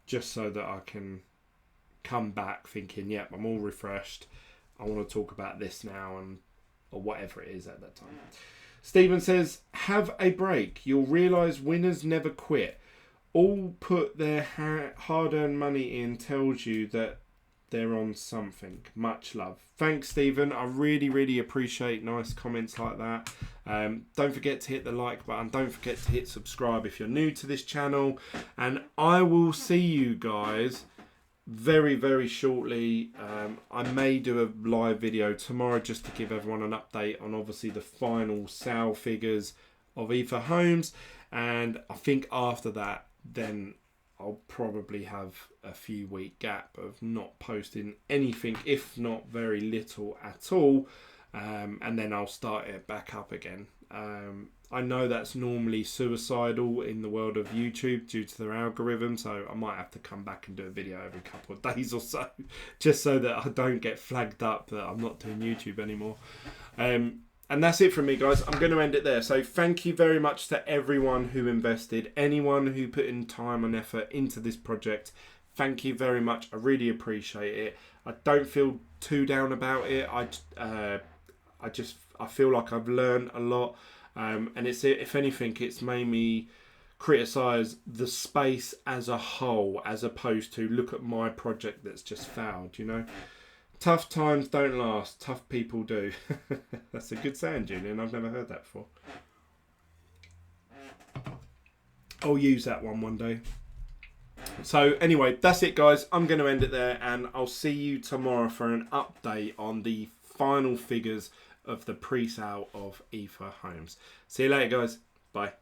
Just so that I can come back thinking, yep, I'm all refreshed. I want to talk about this now or whatever it is at that time. Stephen says, have a break. You'll realise winners never quit. All put their hard-earned money in tells you that they're on something. Much love. Thanks, Stephen. I really, really appreciate nice comments like that. Don't forget to hit the like button. Don't forget to hit subscribe if you're new to this channel. And I will see you guys very, very shortly. I may do a live video tomorrow just to give everyone an update on obviously the final sale figures of Ether Homes. And I think after that, then I'll probably have a few week gap of not posting anything, if not very little at all. And then I'll start it back up again. I know that's normally suicidal in the world of YouTube due to their algorithm, so I might have to come back and do a video every couple of days or so, just so that I don't get flagged up that I'm not doing YouTube anymore. And that's it from me, guys. I'm going to end it there. So thank you very much to everyone who invested, anyone who put in time and effort into this project. Thank you very much. I really appreciate it. I don't feel too down about it. I feel like I've learned a lot. And it's, if anything, it's made me criticise the space as a whole, as opposed to look at my project that's just failed, you know. Tough times don't last, tough people do. That's a good saying, Julian. I've never heard that before. I'll use that one day. So anyway, that's it, guys. I'm going to end it there, and I'll see you tomorrow for an update on the final figures of the pre-sale of Ether Homes. See you later, guys. Bye.